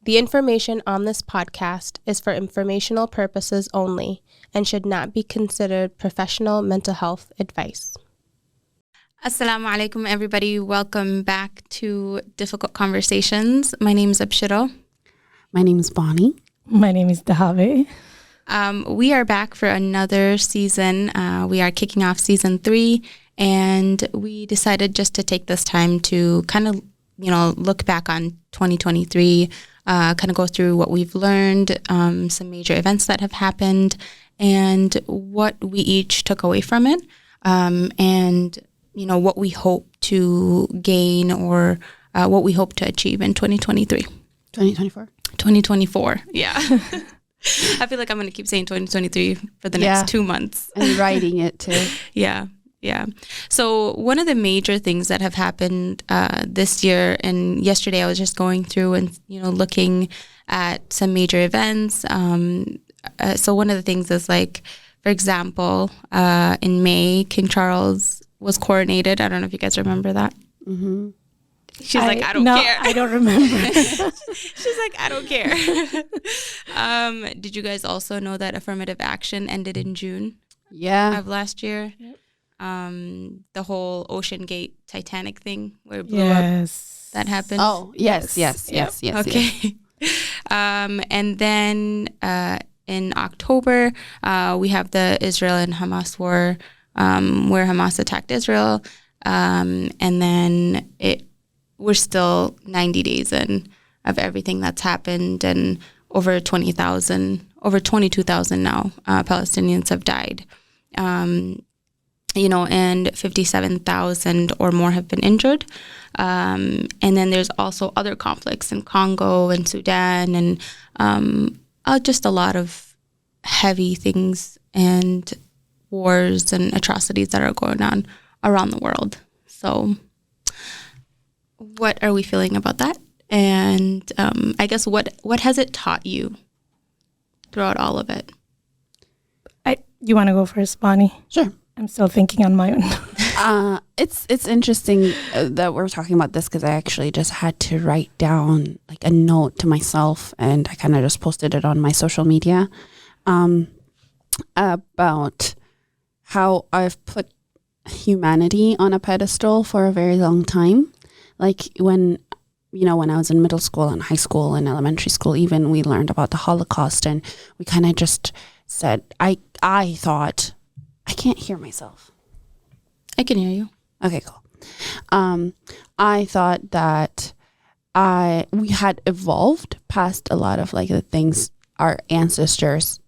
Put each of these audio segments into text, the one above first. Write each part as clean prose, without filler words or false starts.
The information on this podcast is for informational purposes only and should not be considered professional mental health advice. Assalamu alaikum, everybody. Welcome back to Difficult Conversations. My name is Abshiro. My name is Bonni. My name is Dahabe. We are back for another season. We are kicking off season 3, and we decided just to take this time to kind of, look back on 2023, kind of go through what we've learned, some major events that have happened, and what we each took away from it, and, what we hope to gain or what we hope to achieve in 2023. 2024, yeah. I feel like I'm going to keep saying 2023 for the next 2 months. And writing it too. Yeah. So one of the major things that have happened this year, and yesterday I was just going through and, looking at some major events. So one of the things is like, for example, in May, King Charles was coronated. I don't know if you guys remember that. Mm-hmm. She's like, I don't care. I don't remember. She's like, I don't care. Did you guys also know that affirmative action ended in June of last year? Yep. The whole Ocean Gate Titanic thing where it blew up. That happened. Oh, yes. Okay. And then in October, we have the Israel and Hamas war, where Hamas attacked Israel. And then we're still 90 days in of everything that's happened, and over 22,000 now Palestinians have died. And 57,000 or more have been injured. And then there's also other conflicts in Congo and Sudan, and just a lot of heavy things and wars and atrocities that are going on around the world. So what are we feeling about that? And I guess what has it taught you throughout all of it? You want to go first, Bonni? Sure. I'm still thinking on my own. It's interesting that we're talking about this, because I actually just had to write down like a note to myself, and I kind of just posted it on my social media about how I've put humanity on a pedestal for a very long time. Like when I was in middle school and high school and elementary school, even, we learned about the Holocaust, and we kind of just said, I thought, I can't hear myself. I can hear you. Okay, cool. I thought that we had evolved past a lot of like the things our ancestors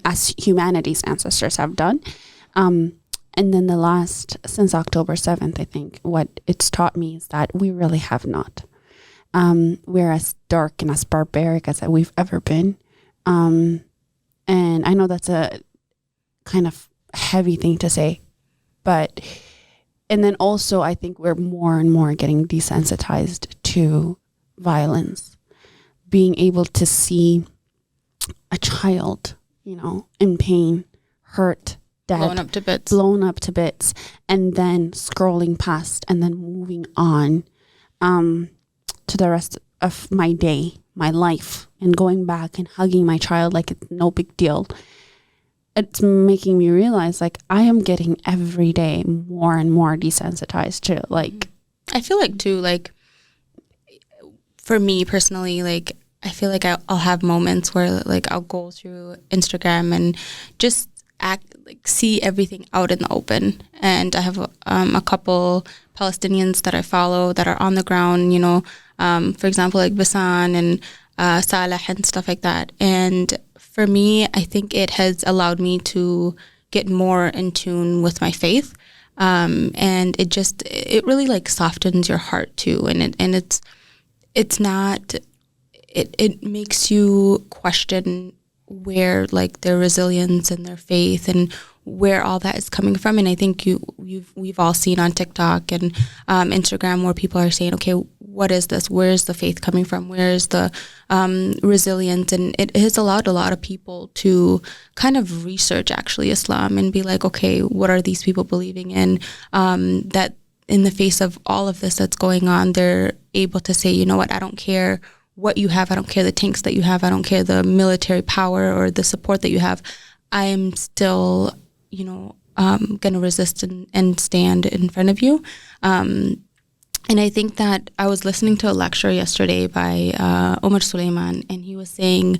as humanity's ancestors have done. And then since October 7th, I think what it's taught me is that we really have not. We're as dark and as barbaric as we've ever been. And I know that's a kind of heavy thing to say, and then also I think we're more and more getting desensitized to violence. Being able to see a child, in pain, hurt, dead, blown up to bits, and then scrolling past and then moving on to the rest of my day, my life, and going back and hugging my child like it's no big deal. It's making me realize, like, I am getting every day more and more desensitized to, like... I feel like, too, like, for me personally, like, I feel like I'll have moments where, like, I'll go through Instagram and just see everything out in the open. And I have a couple Palestinians that I follow that are on the ground, for example, like Basan and Saleh and stuff like that. And for me, I think it has allowed me to get more in tune with my faith. And it really like softens your heart too. And it makes you question where like their resilience and their faith and where all that is coming from. And I think we've all seen on TikTok and Instagram where people are saying, okay, what is this? Where is the faith coming from? Where is the resilience? And it has allowed a lot of people to kind of research actually Islam and be like, okay, what are these people believing in? That in the face of all of this that's going on, they're able to say, you know what, I don't care what you have. I don't care the tanks that you have. I don't care the military power or the support that you have. I am still, going to resist and stand in front of you. And I think that I was listening to a lecture yesterday by Omar Suleiman, and he was saying,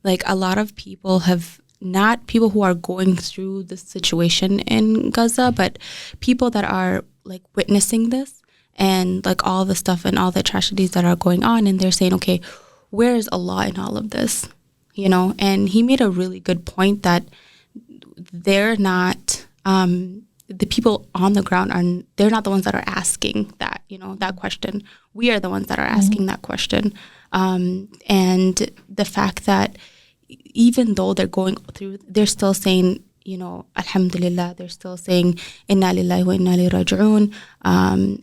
like, a lot of people have, not people who are going through this situation in Gaza, but people that are, like, witnessing this and, like, all the stuff and all the tragedies that are going on. And they're saying, okay, where is Allah in all of this? And he made a really good point that they're not... the people on the ground they're not the ones that are asking that, that question. We are the ones that are asking that question. And the fact that even though they're going through, they're still saying, Alhamdulillah, they're still saying, Inna lillahi wa inna ilayhi raji'un,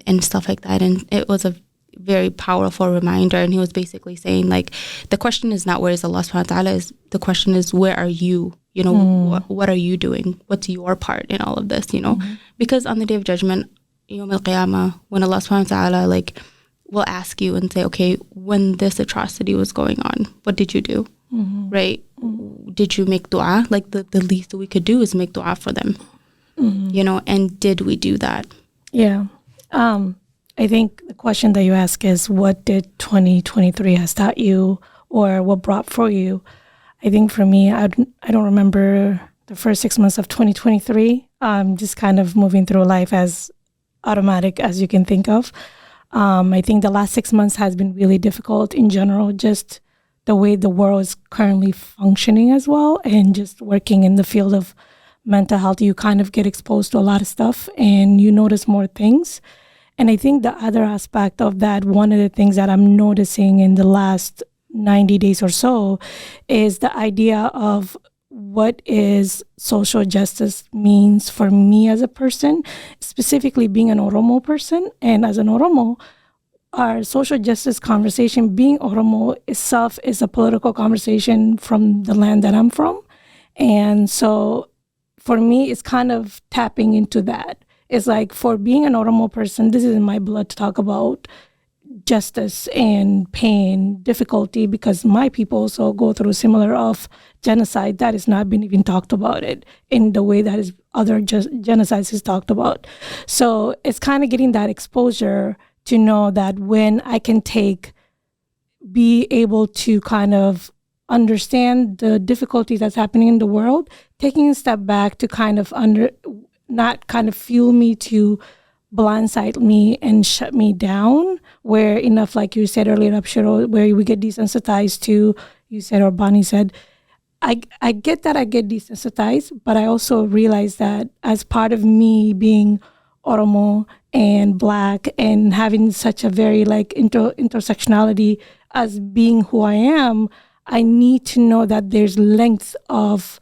and stuff like that. And it was a very powerful reminder. And he was basically saying, like, the question is not where is Allah subhanahu wa ta'ala, the question is where are you? What are you doing? What's your part in all of this, Because on the Day of Judgment, Yawm al-Qiyamah, when Allah subhanahu wa ta'ala, like, will ask you and say, okay, when this atrocity was going on, what did you do? Right? Did you make dua? Like, the least that we could do is make dua for them, and did we do that? Yeah. I think the question that you ask is, what did 2023 has taught you, or what brought for you? I think for me, I don't remember the first 6 months of 2023. Just kind of moving through life as automatic as you can think of. I think the last 6 months has been really difficult in general, just the way the world is currently functioning as well. And just working in the field of mental health, you kind of get exposed to a lot of stuff and you notice more things. And I think the other aspect of that, one of the things that I'm noticing in the last 90 days or so, is the idea of what is social justice means for me as a person, specifically being an Oromo person. And as an Oromo, our social justice conversation, being Oromo itself, is a political conversation from the land that I'm from. And so for me, it's kind of tapping into that. It's like, for being an Oromo person, this is in my blood to talk about justice and pain, difficulty, because my people also go through similar of genocide that has not been even talked about it in the way that is other genocides is talked about. So it's kind of getting that exposure to know that when I can be able to kind of understand the difficulties that's happening in the world, taking a step back to kind of not kind of fuel me to blindside me and shut me down, where enough, like you said earlier, Abshiro, where we get desensitized to, you said, or Bonni said, I get that I get desensitized, but I also realize that as part of me being Oromo and Black and having such a very like intersectionality as being who I am, I need to know that there's length of,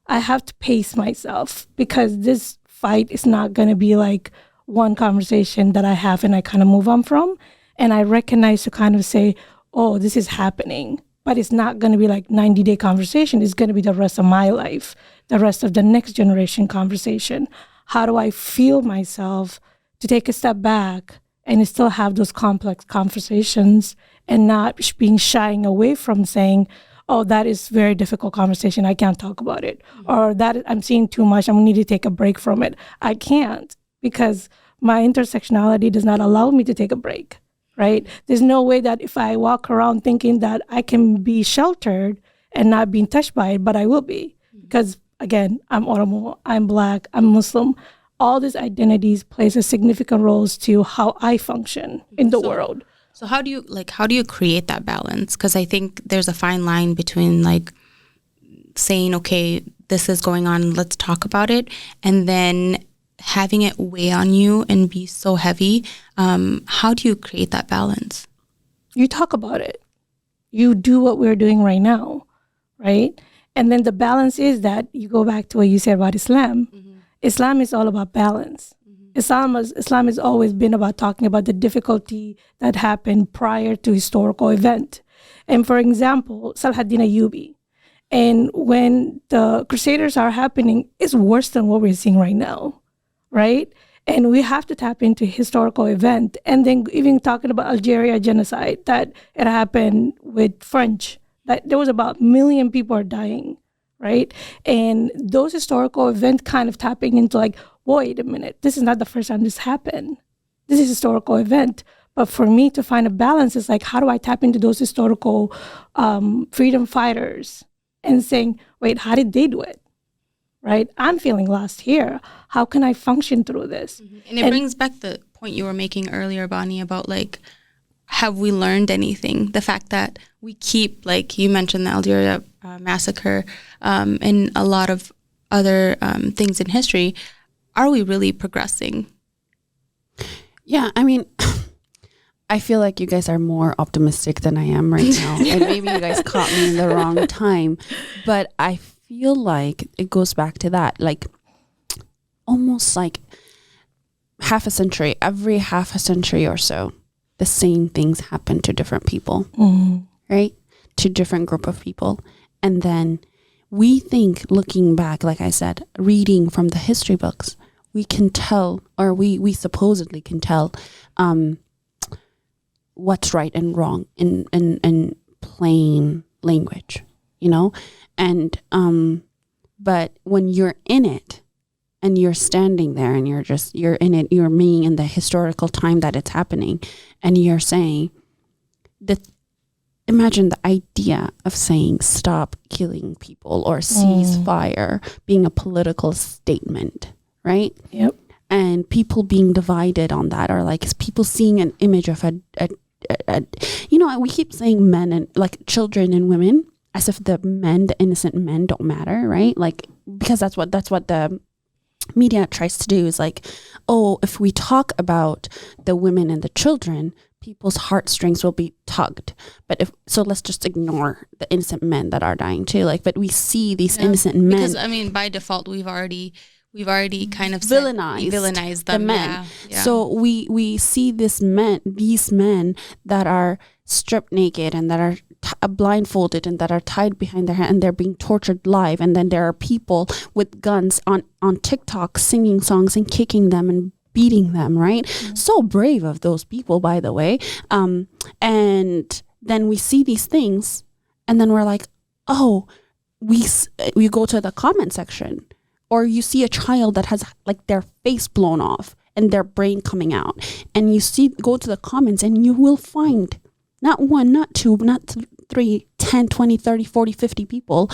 I have to pace myself, because this fight is not going to be like one conversation that I have and I kind of move on from. And I recognize to kind of say, oh, this is happening, but it's not going to be like 90-day conversation. It's going to be the rest of my life, the rest of the next generation conversation. How do I feel myself to take a step back and still have those complex conversations and not being shying away from saying, oh, that is very difficult conversation, I can't talk about it. Or that I'm seeing too much, I'm going to need to take a break from it. I can't, because my intersectionality does not allow me to take a break, right? There's no way that if I walk around thinking that I can be sheltered and not being touched by it, but I will be. Because again, I'm Oromo, I'm Black, I'm Muslim. All these identities plays a significant roles to how I function in the world. So how do you create that balance? Because I think there's a fine line between like saying, okay, this is going on, let's talk about it, and then having it weigh on you and be so heavy. How do you create that balance? You talk about it. You do what we're doing right now, right? And then the balance is that you go back to what you said about Islam. Mm-hmm. Islam is all about balance. Islam has always been about talking about the difficulty that happened prior to historical event. And for example, Salahuddin Ayyubi. And when the Crusaders are happening, it's worse than what we're seeing right now, right? And we have to tap into historical event. And then even talking about Algeria genocide, that it happened with French, that there was about 1 million people are dying, right? And those historical events kind of tapping into like, wait a minute, this is not the first time this happened. This is a historical event. But for me to find a balance is like, how do I tap into those historical freedom fighters and saying, wait, how did they do it? Right? I'm feeling lost here. How can I function through this? And it brings back the point you were making earlier, Bonni, about like, have we learned anything? The fact that we keep, like you mentioned, the Algeria massacre and a lot of other things in history. Are we really progressing? Yeah, I mean, I feel like you guys are more optimistic than I am right now. And maybe you guys caught me in the wrong time. But I feel like it goes back to that, like almost like every half a century or so, the same things happen to different people, right? To different group of people. And then we think, looking back, like I said, reading from the history books, we can tell, or we supposedly can tell what's right and wrong in plain language, you know? And but when you're in it and you're standing there and you're in it, you're being in the historical time that it's happening, and you're saying that, imagine the idea of saying stop killing people or cease fire being a political statement, right? Yep. And people being divided on that, or like people seeing an image of a you know, we keep saying men and like children and women, as if the innocent men don't matter, right? Like, because that's what the media tries to do, is like, oh, if we talk about the women and the children, people's heartstrings will be tugged. But so let's just ignore the innocent men that are dying too. Like, but we see these innocent men. Because I mean, by default, we've already kind of villainized them, the men. Yeah. So we see these men that are stripped naked and that are blindfolded and that are tied behind their hand, and they're being tortured live. And then there are people with guns on TikTok singing songs and kicking them and beating them, right? So brave of those people, by the way. And then we see these things, and then we're like, oh, we go to the comment section, or you see a child that has like their face blown off and their brain coming out, and go to the comments, and you will find not one, not two, not 3, 10, 20, 30, 40, 50 people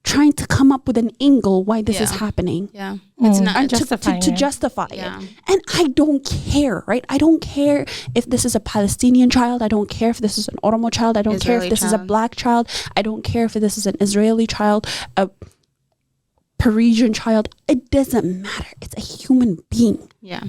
trying to come up with an angle why this is happening. Yeah. It's not to justify it. And I don't care, right? I don't care if this is a Palestinian child. I don't care if this is an Oromo child. I don't care if this is a black child. I don't care if this is an Israeli child, a Parisian child. It doesn't matter. It's a human being. Yeah.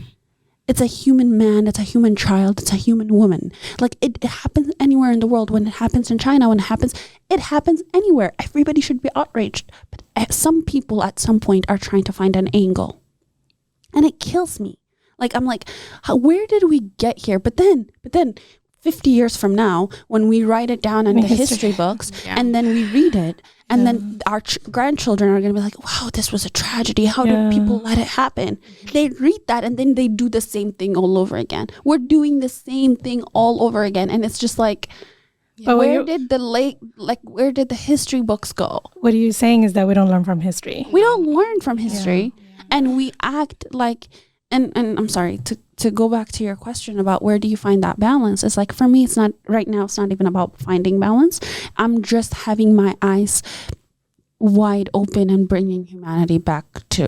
It's a human man, it's a human child, it's a human woman. Like, it happens anywhere in the world. When it happens in China, it happens anywhere. Everybody should be outraged. But some people at some point are trying to find an angle. And it kills me. Like, I'm like, where did we get here? But then 50 years from now, when we write it down in the history books, and then we read it, and then our grandchildren are going to be like, wow, this was a tragedy. How did people let it happen? They read that, and then they do the same thing all over again. We're doing the same thing all over again. And it's just like, where did the history books go? What you're saying is that we don't learn from history. We don't learn from history. And we act like, and I'm sorry, to go back to your question about where do you find that balance, it's like, for me, it's not right now, it's not even about finding balance. I'm just having my eyes wide open and bringing humanity back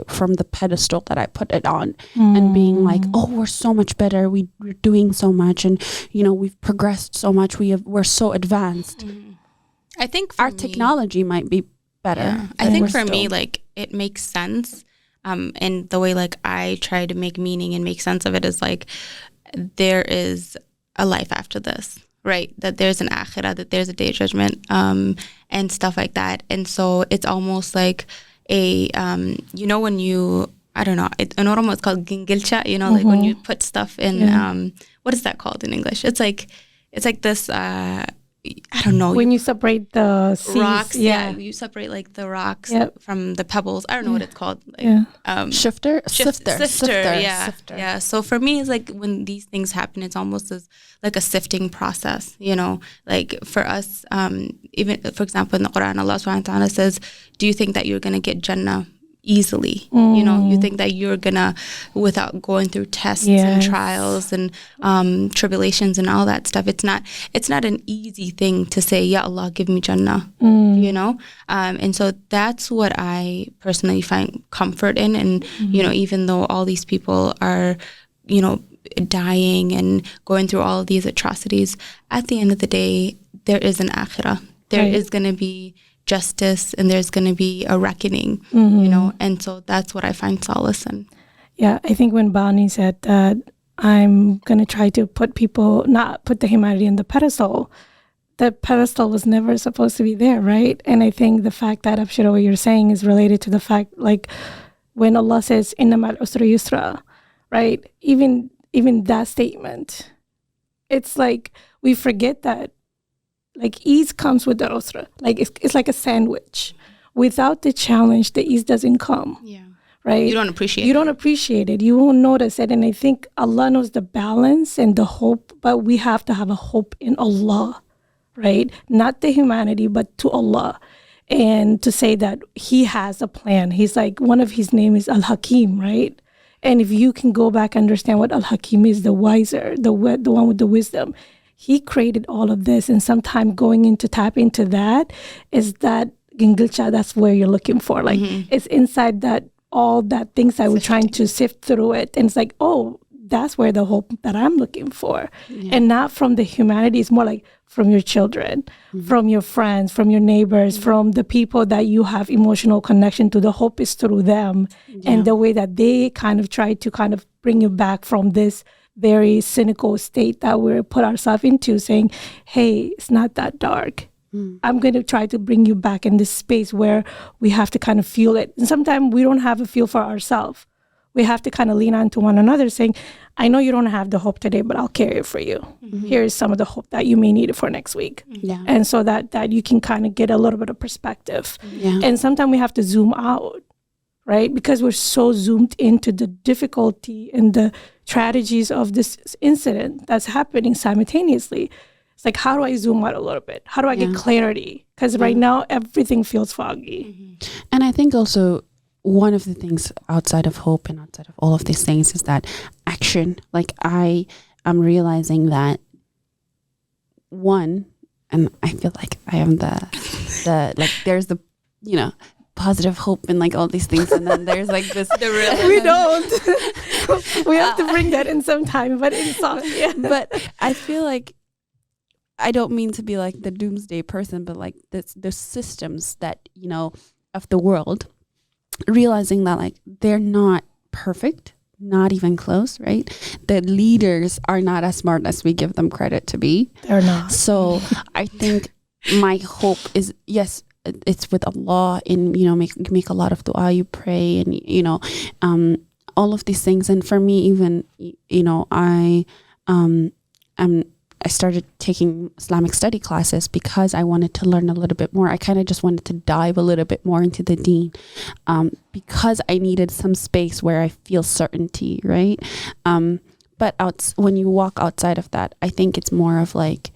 from the pedestal that I put it on, and being like, oh, we're so much better, we're doing so much, and you know, we've progressed so much, we're so advanced. I think our technology might be better. I think for me, like, it makes sense. And the way, like, I try to make meaning and make sense of it is like, there is a life after this, right? That there's an akhirah, that there's a day of judgment, and stuff like that. And so it's almost like a, you know, when you, I don't know, in Oromo it's called gingilcha, you know, like when you put stuff in, what is that called in English? It's like this, I don't know. When you separate the seas, rocks, you separate like the rocks from the pebbles. I don't know what it's called. Like, sifter. Yeah. So for me, it's like when these things happen, it's almost as like a sifting process. You know, like for us, even for example, in the Quran, Allah Subhanahu wa Taala says, "Do you think that you're gonna get Jannah easily? You know, you think that you're gonna, without going through tests and trials and tribulations and all that stuff, it's not an easy thing to say, Ya Allah, give me Jannah, you know? And so that's what I personally find comfort in. And, you know, even though all these people are, you know, dying and going through all of these atrocities, at the end of the day, there is an akhirah. There is going to be justice, and there's going to be a reckoning, you know, and so that's what I find solace in. Yeah, I think when Bonni said that I'm going to try to not put the humanity in the pedestal was never supposed to be there, right? And I think the fact that, Abshiro, what you're saying is related to the fact, like, when Allah says, Inna ma'al usra yusra, right? Even that statement, it's like we forget that, like, ease comes with the usra. Like, it's like a sandwich. Without the challenge, the ease doesn't come. Yeah. Right? You don't appreciate it. You won't notice it. And I think Allah knows the balance and the hope, but we have to have a hope in Allah, right? Not the humanity, but to Allah. And to say that He has a plan. He's like, one of His name is Al-Hakim, right? And if you can go back and understand what Al-Hakim is, the wiser, the one with the wisdom, He created all of this, and sometimes going into tap into that is that gingilcha, that's where you're looking for. Like, it's inside that, all that things that we're trying to sift through it. And it's like, oh, that's where the hope that I'm looking for. Yeah. And not from the humanity, it's more like from your children, from your friends, from your neighbors, from the people that you have emotional connection to. The hope is through them and the way that they kind of try to kind of bring you back from this very cynical state that we're put ourselves into, saying, hey, it's not that dark. I'm going to try to bring you back in this space where we have to kind of feel it. And sometimes we don't have a feel for ourselves. We have to kind of lean on to one another, saying, I know you don't have the hope today, but I'll carry it for you. Here's some of the hope that you may need it for next week. Yeah. And so that you can kind of get a little bit of perspective. Yeah. And sometimes we have to zoom out, right? Because we're so zoomed into the difficulty and the tragedies of this incident that's happening simultaneously. It's like, how do I zoom out a little bit? How do I get clarity? Because right now, everything feels foggy. And I think also one of the things outside of hope and outside of all of these things is that action. Like, I am realizing that one, and I feel like I am the like, there's the, you know, positive hope and like all these things, and then there's like this we don't we have to bring that in sometime, but in song. But I feel like, I don't mean to be like the doomsday person, but like the systems that, you know, of the world, realizing that like they're not perfect, not even close, right? The leaders are not as smart as we give them credit to be. They're not. So I think my hope is, yes, it's with Allah, and, you know, make a lot of dua, you pray, and, you know, all of these things. And for me, even, you know, I started taking Islamic study classes because I wanted to learn a little bit more. I kind of just wanted to dive a little bit more into the deen, because I needed some space where I feel certainty, right? But when you walk outside of that, I think it's more of like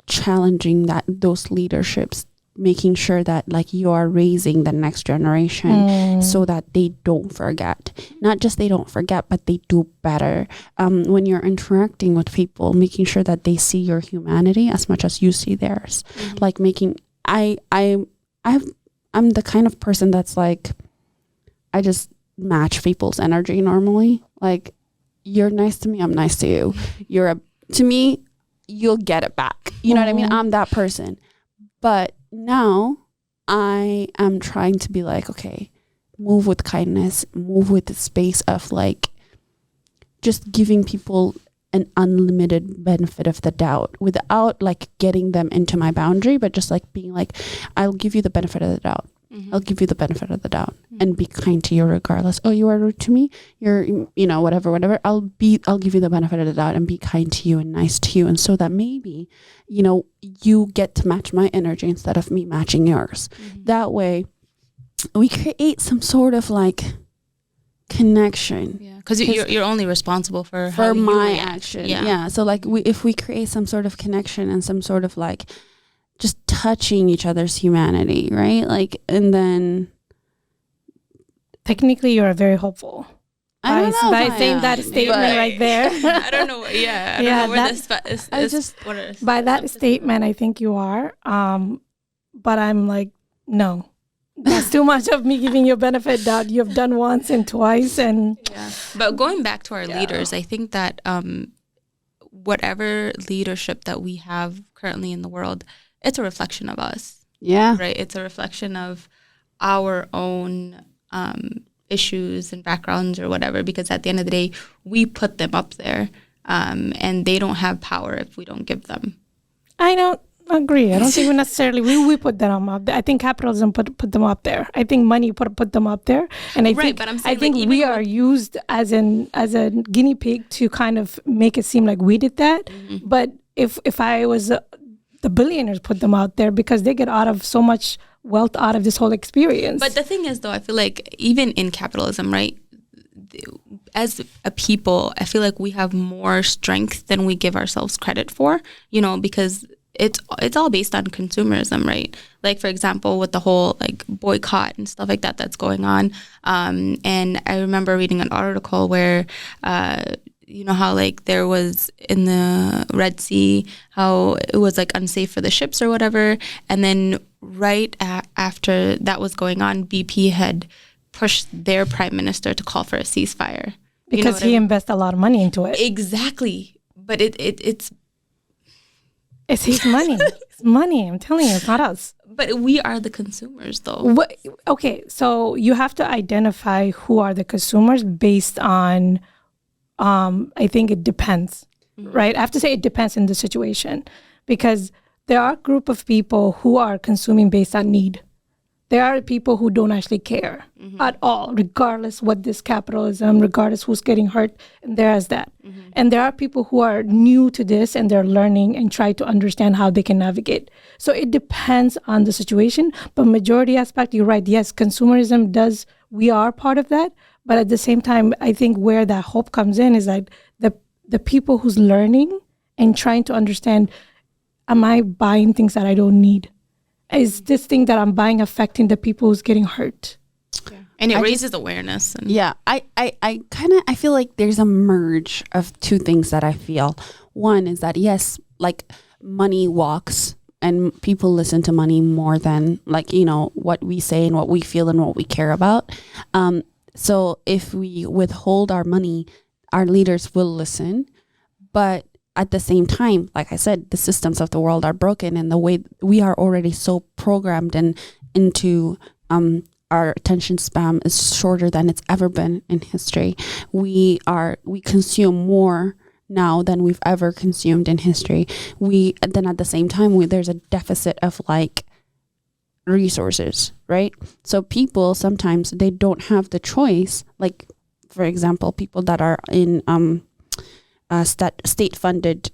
challenging those leaderships, making sure that like you are raising the next generation so that they don't forget. Not just they don't forget, but they do better. When you're interacting with people, making sure that they see your humanity as much as you see theirs. Like I'm the kind of person that's like, I just match people's energy normally. Like, you're nice to me, I'm nice to you. To me, you'll get it back. You know what I mean? I'm that person. But now I am trying to be like, okay, move with kindness, move with the space of like just giving people an unlimited benefit of the doubt without like getting them into my boundary, but just like being like, I'll give you the benefit of the doubt. I'll give you the benefit of the doubt and be kind to you regardless. Oh, you are rude to me. You're, whatever. I'll give you the benefit of the doubt and be kind to you and nice to you. And so that maybe, you get to match my energy instead of me matching yours. That way we create some sort of like connection. Yeah. Because you're only responsible for my action. Yeah. So like if we create some sort of connection and some sort of like, just touching each other's humanity, right? Like, and then technically you're very hopeful by saying that statement right there. I don't know. Yeah. I don't know where this by that statement, I think you are. But I'm like, no, that's too much of me giving you a benefit that you've done once and twice. And but going back to our leaders, I think that whatever leadership that we have currently in the world, it's a reflection of us. Yeah. Right? It's a reflection of our own issues and backgrounds or whatever, because at the end of the day, we put them up there and they don't have power if we don't give them. I don't agree. I don't think we put them up there. I think capitalism put them up there. I think money put them up there. And I think we are used as a guinea pig to kind of make it seem like we did that. But if I was the billionaires put them out there because they get out of so much wealth out of this whole experience. But the thing is, though, I feel like even in capitalism, right, as a people, I feel like we have more strength than we give ourselves credit for, because it's all based on consumerism, right? Like, for example, with the whole like boycott and stuff like that that's going on. And I remember reading an article where how like there was in the Red Sea, how it was like unsafe for the ships or whatever. And then right after that was going on, BP had pushed their prime minister to call for a ceasefire. Because he invested a lot of money into it. Exactly. But it's his money. It's money. I'm telling you, it's not us. But we are the consumers, though. Okay, so you have to identify who are the consumers based on... I think it depends, right? I have to say it depends in the situation, because there are a group of people who are consuming based on need. There are people who don't actually care at all, regardless what this capitalism, regardless who's getting hurt, and there is that. And there are people who are new to this and they're learning and try to understand how they can navigate. So it depends on the situation, but majority aspect, you're right. Yes, consumerism we are part of that. But at the same time, I think where that hope comes in is like the people who's learning and trying to understand, am I buying things that I don't need? Is this thing that I'm buying affecting the people who's getting hurt? Yeah. And it raises awareness. I feel like there's a merge of two things that I feel. One is that, yes, like money walks and people listen to money more than like, what we say and what we feel and what we care about. So if we withhold our money, our leaders will listen. But at the same time, like I said, the systems of the world are broken, and the way we are already so programmed and into our attention span is shorter than it's ever been in history. We consume more now than we've ever consumed in history. Then at the same time, there's a deficit of like resources, right? So people sometimes they don't have the choice. Like, for example, people that are in state-funded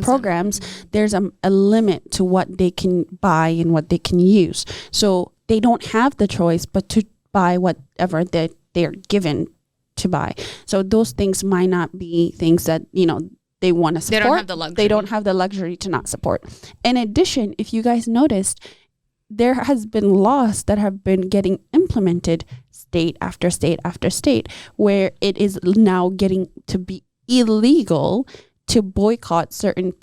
programs, there's a limit to what they can buy and what they can use. So they don't have the choice but to buy whatever they're given to buy. So those things might not be things that they want to support. They don't have the luxury. They don't have the luxury to not support. In addition, if you guys noticed, there has been laws that have been getting implemented state after state after state, where it is now getting to be illegal to boycott certain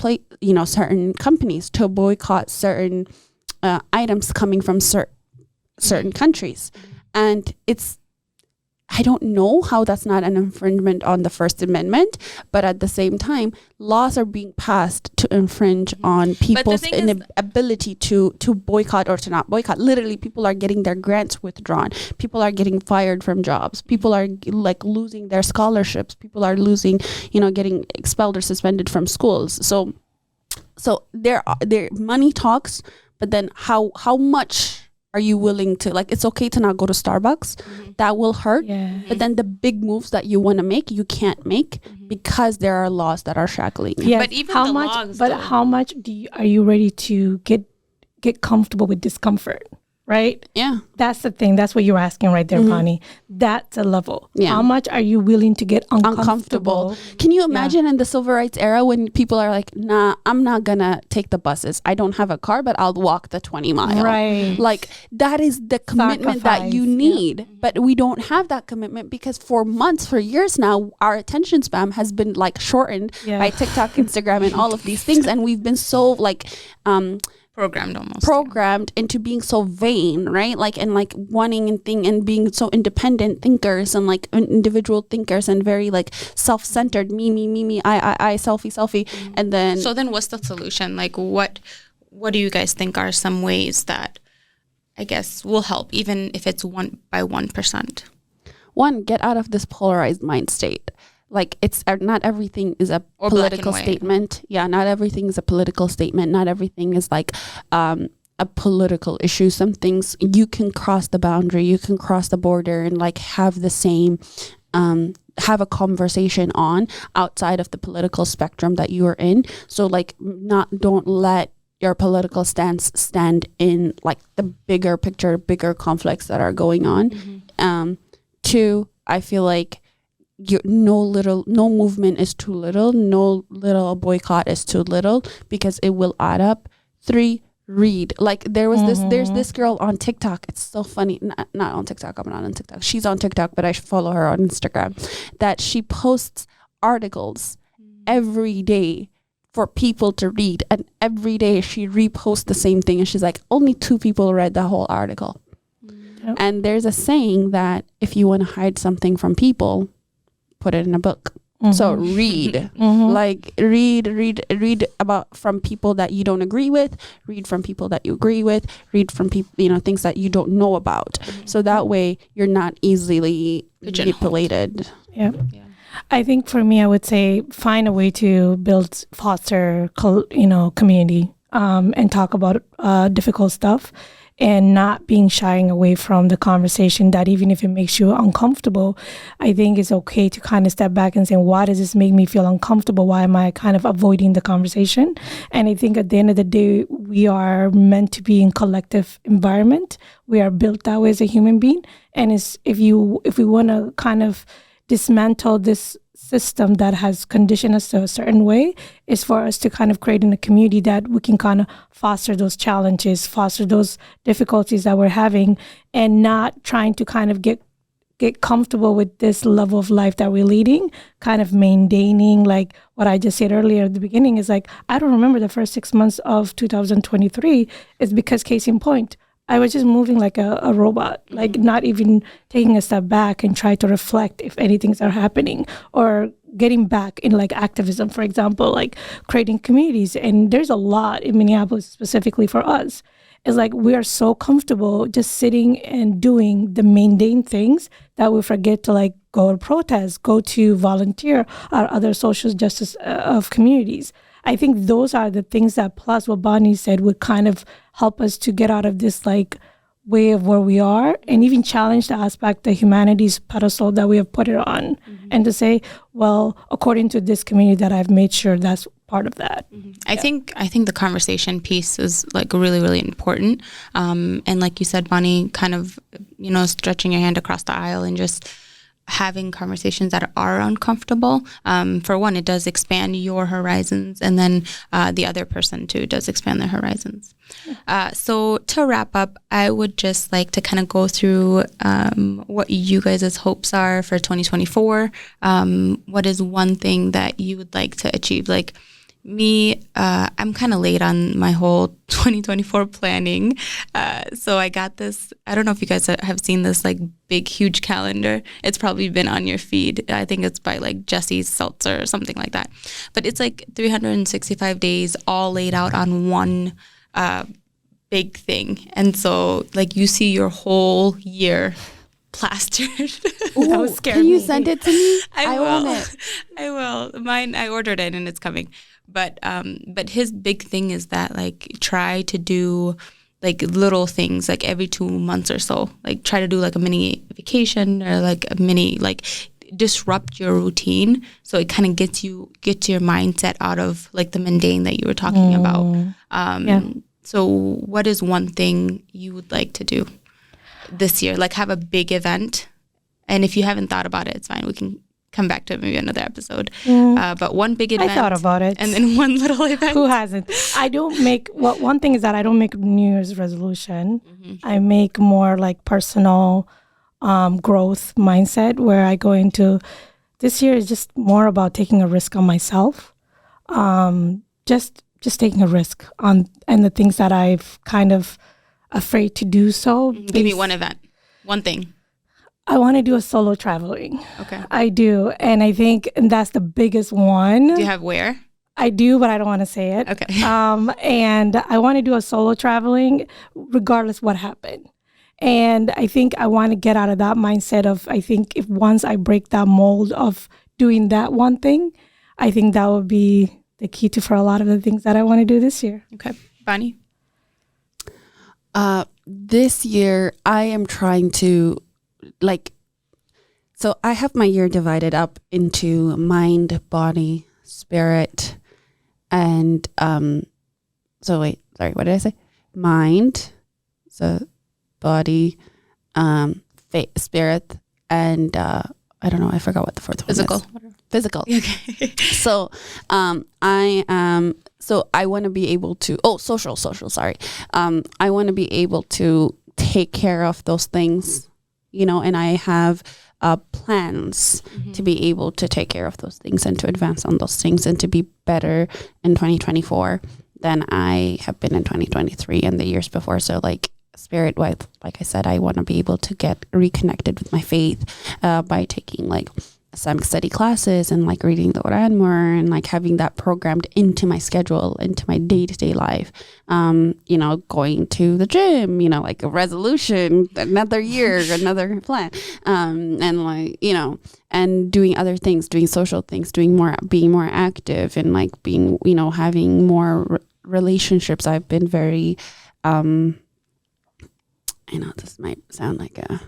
certain companies, to boycott certain items coming from certain countries. And I don't know how that's not an infringement on the First Amendment, but at the same time, laws are being passed to infringe on people's inability to boycott or to not boycott. Literally, people are getting their grants withdrawn. People are getting fired from jobs. People are like losing their scholarships. People are losing, getting expelled or suspended from schools. So there money talks, but then how much are you willing to, like, it's okay to not go to Starbucks. That will hurt. Yeah. But then the big moves that you want to make, you can't make because there are laws that are shackling you. Yeah. But even how the much? logs, But though. how much are you ready to get comfortable with discomfort? Right. Yeah. That's the thing. That's what you're asking right there, Bonni. That's a level. Yeah. How much are you willing to get uncomfortable? Can you imagine in the civil rights era when people are like, nah, I'm not gonna take the buses. I don't have a car, but I'll walk the 20 mile. Right. Like, that is the commitment that you Sacrifice, need. But we don't have that commitment because for months, for years now, our attention span has been like shortened by TikTok, Instagram, and all of these things. And we've been so like programmed into being so vain, right? Like, and like wanting and being so independent thinkers and like individual thinkers and very like self-centered, me, I, selfie. And then So then what's the solution? Like, what do you guys think are some ways that I guess will help, even if it's 1%? One, get out of this polarized mind state. Like, it's not everything is a political statement. Yeah, not everything is a political statement. Not everything is like a political issue. Some things you can cross the boundary, you can cross the border and like have the same, have a conversation on outside of the political spectrum that you are in. So like, don't let your political stance stand in like the bigger picture, bigger conflicts that are going on. Two, I feel like no movement is too little, no little boycott is too little because it will add up. Three, read. Like there's this girl on TikTok. It's so funny. Not on TikTok. I'm not on TikTok. She's on TikTok, but I follow her on Instagram. That she posts articles every day for people to read, and every day she reposts the same thing, and she's like, only 2 people read the whole article. And there's a saying that if you want to hide something from people, put it in a book. So read, like read about from people that you don't agree with, read from people that you agree with, read from people, things that you don't know about. So that way you're not easily manipulated. Yeah. I think for me, I would say find a way to foster community, and talk about difficult stuff. And not being shying away from the conversation, that even if it makes you uncomfortable, I think it's okay to kind of step back and say, why does this make me feel uncomfortable? Why am I kind of avoiding the conversation? And I think at the end of the day, we are meant to be in collective environment. We are built that way as a human being. And if we want to kind of dismantle this system that has conditioned us to a certain way, is for us to kind of create in a community that we can kind of foster those challenges, foster those difficulties that we're having, and not trying to kind of get comfortable with this level of life that we're leading, kind of maintaining, like what I just said earlier at the beginning, is like, I don't remember the first 6 months of 2023. It's because, case in point, I was just moving like a robot, like not even taking a step back and try to reflect if anything's are happening, or getting back in like activism, for example, like creating communities. And there's a lot in Minneapolis specifically for us. It's like we are so comfortable just sitting and doing the mundane things that we forget to like go to protest, go to volunteer, or other social justice of communities. I think those are the things that, plus what Bonni said, would kind of help us to get out of this like way of where we are, and even challenge the aspect, the humanities pedestal that we have put it on, and to say, well, according to this community that I've made sure that's part of that. I think the conversation piece is like really, really important. And like you said, Bonni, kind of, stretching your hand across the aisle and just having conversations that are uncomfortable. For one, it does expand your horizons, and then the other person too does expand their horizons. So to wrap up, I would just like to kind of go through what you guys' hopes are for 2024. What is one thing that you would like to achieve? Like me, I'm kind of late on my whole 2024 planning. So I got this, I don't know if you guys have seen this like big, huge calendar. It's probably been on your feed. I think it's by like Jesse Seltzer or something like that. But it's like 365 days all laid out on one big thing. And so like you see your whole year plastered. That was scary. Can you send it to me? I want will. it. I will. Mine, I ordered it and it's coming. But his big thing is that like try to do like little things like every 2 months or so. Like try to do like a mini vacation or like a mini like disrupt your routine so it kind of gets your mindset out of like the mundane that you were talking about. So what is one thing you would like to do this year? Like have a big event, and if you haven't thought about it, it's fine. We can come back to it maybe another episode. But one big event. I thought about it. And then one little event. Who hasn't? I don't make, one thing is that I don't make New Year's resolution. I make more like personal growth mindset where I go into, this year is just more about taking a risk on myself. Just taking a risk on, and the things that I've kind of afraid to do so. Give me one event, one thing. I want to do a solo traveling. Okay. I do. And I think that's the biggest one. Do you have where? I do, but I don't want to say it. Okay. And I want to do a solo traveling regardless what happened. And I think I want to get out of that mindset of, I think if once I break that mold of doing that one thing, I think that would be the key to for a lot of the things that I want to do this year. Okay. Bonni? This year, I am trying to so I have my year divided up into mind, body, spirit, and so wait, sorry, what did I say? Mind, so body, spirit, and I don't know, I forgot what the fourth Physical. one is. Physical. Okay. So I want to be able to social, sorry. I want to be able to take care of those things, and I have plans to be able to take care of those things and to advance on those things and to be better in 2024 than I have been in 2023 and the years before. So like spirit-wise, like I said, I want to be able to get reconnected with my faith by taking like Islamic study classes and like reading the Quran more and like having that programmed into my schedule, into my day-to-day life. Going to the gym, like a resolution, another year, another plan. And like, and doing other things, doing social things, being more active and like being, having more relationships. I've been very, I know this might sound like a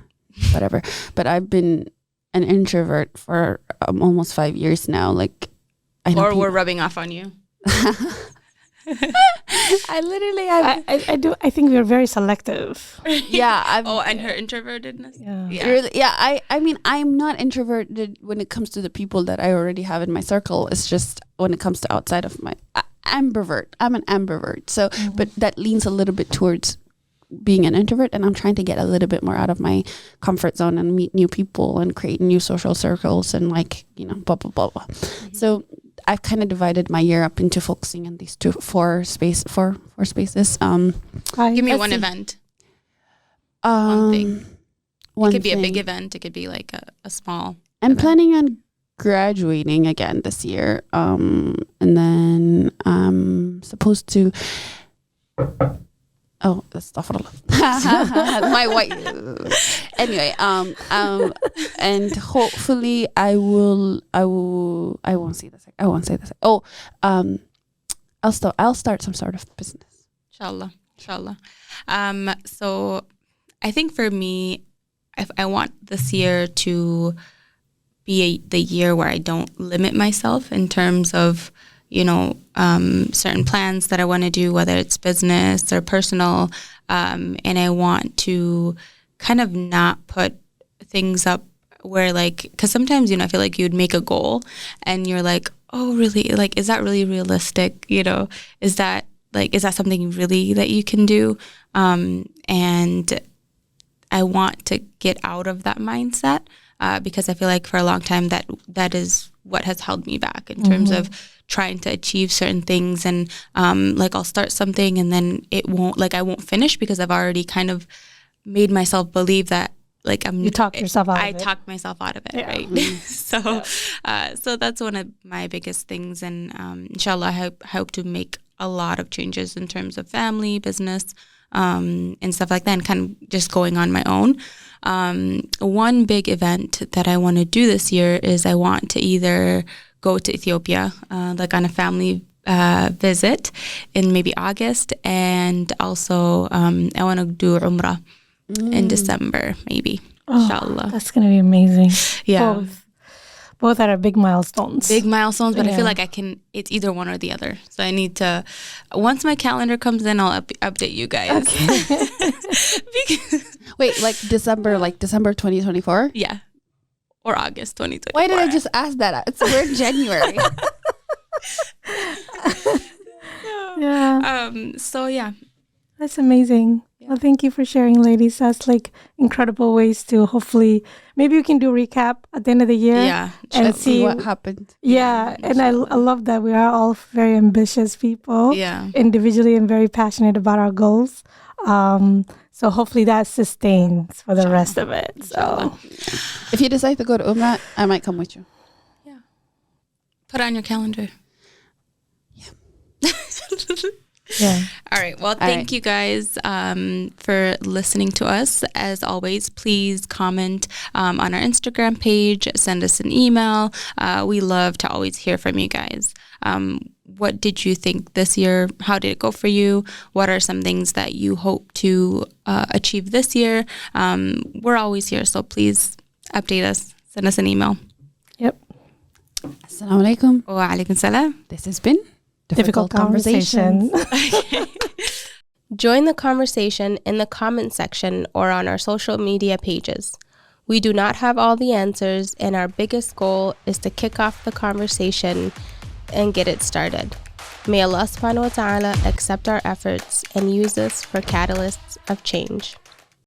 whatever, but I've been an introvert for almost 5 years now. Like, we're rubbing off on you. I literally have. I think we're very selective. Yeah. And her introvertedness. Yeah. I mean, I'm not introverted when it comes to the people that I already have in my circle. It's just when it comes to outside of my ambivert. I'm an ambivert. So, but that leans a little bit towards being an introvert, and I'm trying to get a little bit more out of my comfort zone and meet new people and create new social circles and like, blah, blah, blah, blah. So I've kind of divided my year up into focusing on these four spaces. Give me one event. One thing. It could be a big event. It could be like a small I'm planning on graduating again this year. And then I'm supposed to... Oh, that's my white. Anyway, and hopefully I won't say this. Oh, I'll start some sort of business. Inshallah. So I think for me, if I want this year to be the year where I don't limit myself in terms of, certain plans that I want to do, whether it's business or personal. And I want to kind of not put things up where because sometimes, I feel like you'd make a goal and you're like, oh, really? Like, is that really realistic? Is that something really that you can do? And I want to get out of that mindset because I feel like for a long time that is what has held me back in terms of trying to achieve certain things. And I'll start something and then I won't finish because I've already kind of made myself believe that you talk yourself out of it. I talked myself out of it, yeah. right? So that's one of my biggest things. And inshallah, I hope to make a lot of changes in terms of family, business, and stuff like that, and kind of just going on my own. One big event that I want to do this year is I want to either go to Ethiopia, like on a family visit in maybe August, and also I want to do Umrah in December, maybe. Inshallah. That's going to be amazing. Yeah. Both are big milestones. Big milestones, but I feel like it's either one or the other. So I need to, once my calendar comes in, I'll update you guys. Okay. Wait, like December 2024? Yeah. Or August 2024. Why did I just ask that? We're in January. Yeah. So yeah. That's amazing. Well, thank you for sharing, ladies. That's like incredible ways to hopefully, maybe we can do a recap at the end of the year. Yeah. And see what happened. Yeah. And I love that we are all very ambitious people. Yeah. Individually and very passionate about our goals. So hopefully that sustains for the rest of it. So if you decide to go to Umrah, I might come with you. Yeah. Put it on your calendar. yeah. All right. Well, thank you guys for listening to us. As always, please comment on our Instagram page, send us an email. We love to always hear from you guys. What did you think this year? How did it go for you? What are some things that you hope to achieve this year? We're always here, so please update us. Send us an email. Yep. Assalamu alaikum. Wa alaikum salam. This has been Difficult conversation. Join the conversation in the comment section or on our social media pages. We do not have all the answers, and our biggest goal is to kick off the conversation and get it started. May Allah subhanahu wa ta'ala accept our efforts and use us for catalysts of change.